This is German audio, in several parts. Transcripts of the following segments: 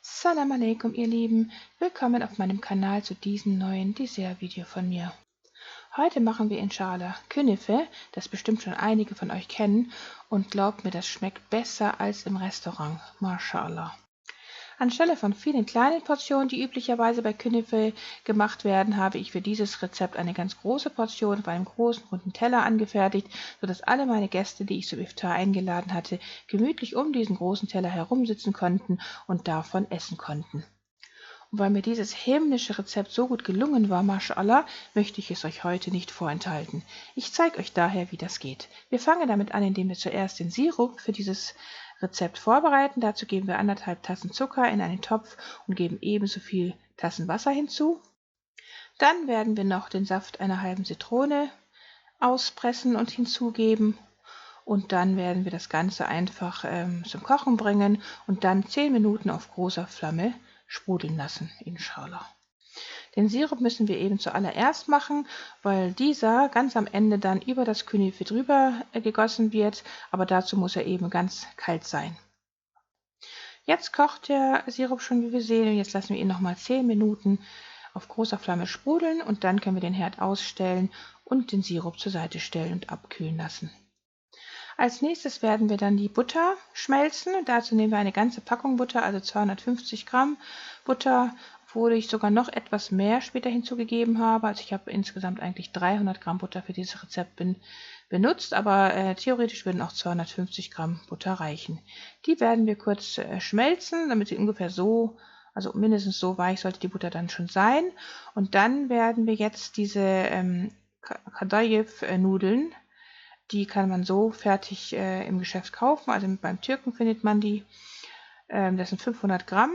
Salam alaikum, ihr Lieben. Willkommen auf meinem Kanal zu diesem neuen Dessert-Video von mir. Heute machen wir Inshallah Künefe, das bestimmt schon einige von euch kennen. Und glaubt mir, das schmeckt besser als im Restaurant. MashaAllah. Anstelle von vielen kleinen Portionen, die üblicherweise bei Künefe gemacht werden, habe ich für dieses Rezept eine ganz große Portion auf einem großen runden Teller angefertigt, sodass alle meine Gäste, die ich zum Iftar eingeladen hatte, gemütlich um diesen großen Teller herumsitzen konnten und davon essen konnten. Und weil mir dieses himmlische Rezept so gut gelungen war, MashaAllah, möchte ich es euch heute nicht vorenthalten. Ich zeige euch daher, wie das geht. Wir fangen damit an, indem wir zuerst den Sirup für dieses Rezept vorbereiten. Dazu geben wir 1,5 Tassen Zucker in einen Topf und geben ebenso viel Tassen Wasser hinzu. Dann werden wir noch den Saft einer halben Zitrone auspressen und hinzugeben. Und dann werden wir das Ganze einfach zum Kochen bringen und dann 10 Minuten auf großer Flamme sprudeln lassen, Inshallah. Den Sirup müssen wir eben zuallererst machen, weil dieser ganz am Ende dann über das Künefe drüber gegossen wird, aber dazu muss er eben ganz kalt sein. Jetzt kocht der Sirup schon, wie wir sehen, und jetzt lassen wir ihn nochmal 10 Minuten auf großer Flamme sprudeln und dann können wir den Herd ausstellen und den Sirup zur Seite stellen und abkühlen lassen. Als nächstes werden wir dann die Butter schmelzen. Dazu nehmen wir eine ganze Packung Butter, also 250 Gramm Butter, obwohl ich sogar noch etwas mehr später hinzugegeben habe. Also ich habe insgesamt eigentlich 300 Gramm Butter für dieses Rezept benutzt, aber theoretisch würden auch 250 Gramm Butter reichen. Die werden wir kurz schmelzen, damit sie ungefähr so, also mindestens so weich sollte die Butter dann schon sein. Und dann werden wir jetzt diese Kadayif-Nudeln, die kann man so fertig im Geschäft kaufen, also beim Türken findet man die. Das sind 500 Gramm.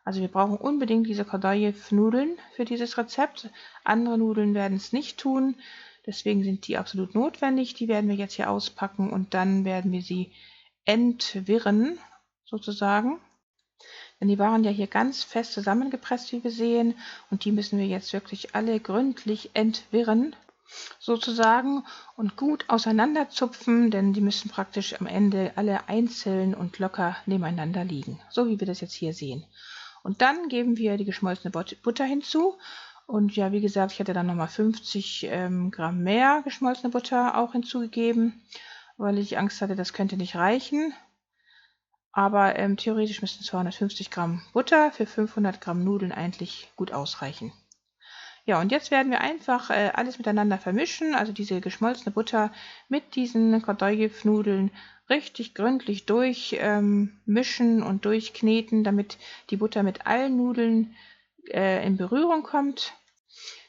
Also wir brauchen unbedingt diese Kadayif-Nudeln für dieses Rezept. Andere Nudeln werden es nicht tun, deswegen sind die absolut notwendig. Die werden wir jetzt hier auspacken und dann werden wir sie entwirren, sozusagen. Denn die waren ja hier ganz fest zusammengepresst, wie wir sehen. Und die müssen wir jetzt wirklich alle gründlich entwirren, sozusagen, und gut auseinanderzupfen, denn die müssen praktisch am Ende alle einzeln und locker nebeneinander liegen, so wie wir das jetzt hier sehen. Und dann geben wir die geschmolzene Butter hinzu. Und ja, wie gesagt, ich hatte dann nochmal 50 Gramm mehr geschmolzene Butter auch hinzugegeben, weil ich Angst hatte, das könnte nicht reichen. Aber theoretisch müssten 250 Gramm Butter für 500 Gramm Nudeln eigentlich gut ausreichen. Ja, und jetzt werden wir einfach alles miteinander vermischen, also diese geschmolzene Butter mit diesen Kadayif-Nudeln richtig gründlich durchmischen und durchkneten, damit die Butter mit allen Nudeln in Berührung kommt.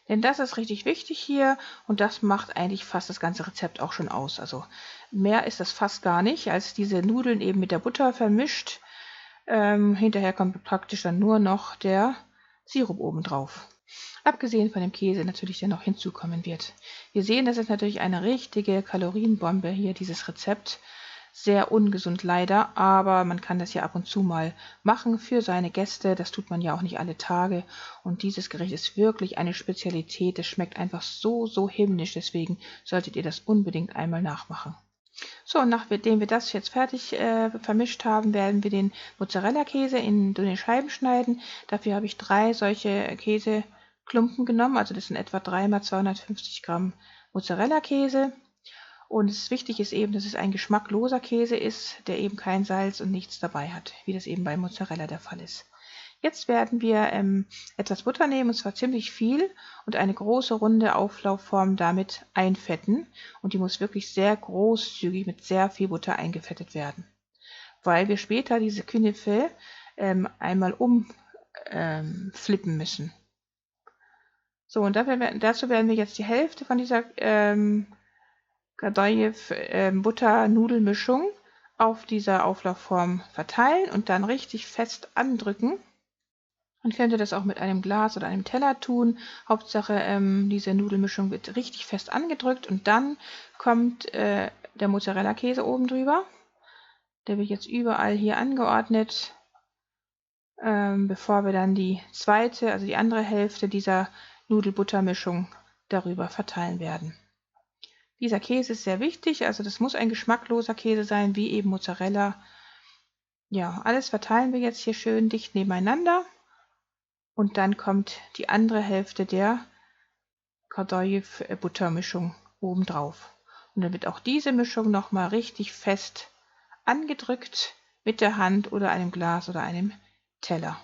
Denn das ist richtig wichtig hier und das macht eigentlich fast das ganze Rezept auch schon aus. Also mehr ist das fast gar nicht, als diese Nudeln eben mit der Butter vermischt. Hinterher kommt praktisch dann nur noch der Sirup obendrauf. Abgesehen von dem Käse natürlich, der noch hinzukommen wird. Wir sehen, das ist natürlich eine richtige Kalorienbombe hier, dieses Rezept. Sehr ungesund leider, aber man kann das ja ab und zu mal machen für seine Gäste. Das tut man ja auch nicht alle Tage. Und dieses Gericht ist wirklich eine Spezialität. Es schmeckt einfach so, so himmlisch. Deswegen solltet ihr das unbedingt einmal nachmachen. So, und nachdem wir das jetzt fertig vermischt haben, werden wir den Mozzarella-Käse in dünne Scheiben schneiden. Dafür habe ich 3 solche Käseklumpen genommen, also das sind etwa 3 mal 250 Gramm Mozzarella-Käse. Und wichtig ist eben, dass es ein geschmackloser Käse ist, der eben kein Salz und nichts dabei hat, wie das eben bei Mozzarella der Fall ist. Jetzt werden wir etwas Butter nehmen, und zwar ziemlich viel, und eine große runde Auflaufform damit einfetten. Und die muss wirklich sehr großzügig mit sehr viel Butter eingefettet werden, weil wir später diese Künefe einmal umflippen müssen. So, und dazu werden wir jetzt die Hälfte von dieser Kadayif Butter-Nudelmischung auf dieser Auflaufform verteilen und dann richtig fest andrücken. Man könnte das auch mit einem Glas oder einem Teller tun. Hauptsache, diese Nudelmischung wird richtig fest angedrückt und dann kommt der Mozzarella-Käse oben drüber. Der wird jetzt überall hier angeordnet, bevor wir dann die zweite, also die andere Hälfte dieser Nudelbuttermischung darüber verteilen werden. Dieser Käse ist sehr wichtig, also das muss ein geschmackloser Käse sein, wie eben Mozzarella. Ja, alles verteilen wir jetzt hier schön dicht nebeneinander und dann kommt die andere Hälfte der Kardamom-Buttermischung obendrauf. Und dann wird auch diese Mischung nochmal richtig fest angedrückt mit der Hand oder einem Glas oder einem Teller.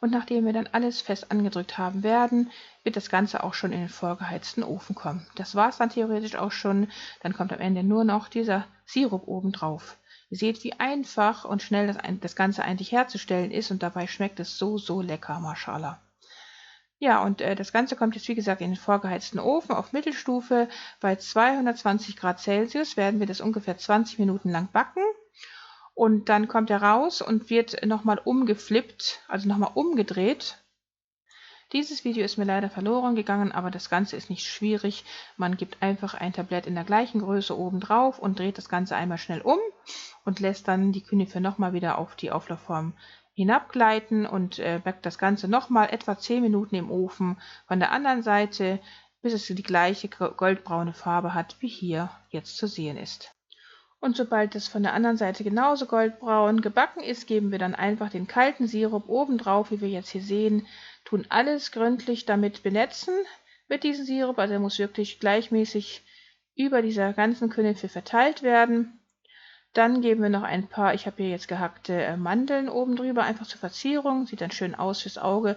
Und nachdem wir dann alles fest angedrückt haben werden, wird das Ganze auch schon in den vorgeheizten Ofen kommen. Das war es dann theoretisch auch schon. Dann kommt am Ende nur noch dieser Sirup obendrauf. Ihr seht, wie einfach und schnell das Ganze eigentlich herzustellen ist und dabei schmeckt es so, so lecker, Mashallah. Ja, und das Ganze kommt jetzt wie gesagt in den vorgeheizten Ofen auf Mittelstufe. Bei 220 Grad Celsius werden wir das ungefähr 20 Minuten lang backen. Und dann kommt er raus und wird nochmal umgeflippt, also nochmal umgedreht. Dieses Video ist mir leider verloren gegangen, aber das Ganze ist nicht schwierig. Man gibt einfach ein Tablett in der gleichen Größe oben drauf und dreht das Ganze einmal schnell um und lässt dann die Künefe nochmal wieder auf die Auflaufform hinabgleiten und backt das Ganze nochmal etwa 10 Minuten im Ofen von der anderen Seite, bis es die gleiche goldbraune Farbe hat, wie hier jetzt zu sehen ist. Und sobald es von der anderen Seite genauso goldbraun gebacken ist, geben wir dann einfach den kalten Sirup oben drauf, wie wir jetzt hier sehen, tun alles gründlich damit benetzen mit diesem Sirup, also er muss wirklich gleichmäßig über dieser ganzen Künefe verteilt werden. Dann geben wir noch ein paar, ich habe hier jetzt gehackte Mandeln oben drüber, einfach zur Verzierung, sieht dann schön aus fürs Auge.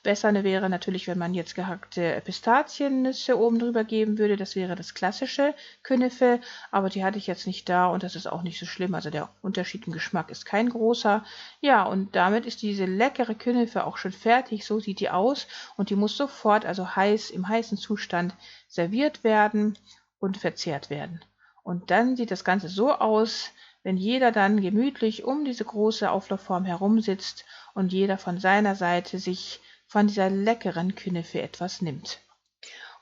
Besser wäre natürlich, wenn man jetzt gehackte Pistaziennüsse oben drüber geben würde, das wäre das klassische Künefe, aber die hatte ich jetzt nicht da und das ist auch nicht so schlimm, also der Unterschied im Geschmack ist kein großer. Ja, und damit ist diese leckere Künefe auch schon fertig, so sieht die aus und die muss sofort, also heiß, im heißen Zustand serviert werden und verzehrt werden. Und dann sieht das Ganze so aus, wenn jeder dann gemütlich um diese große Auflaufform herumsitzt und jeder von seiner Seite sich von dieser leckeren Künefe etwas nimmt.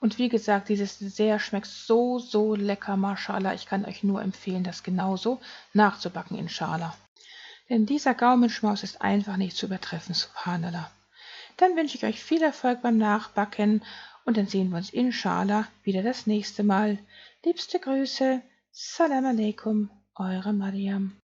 Und wie gesagt, dieses Dessert schmeckt so, so lecker, Mashallah. Ich kann euch nur empfehlen, das genauso nachzubacken, Inshallah. Denn dieser Gaumenschmaus ist einfach nicht zu übertreffen, Subhanallah. Dann wünsche ich euch viel Erfolg beim Nachbacken und dann sehen wir uns Inshallah wieder das nächste Mal. Liebste Grüße, Salam alaikum, eure Mariam.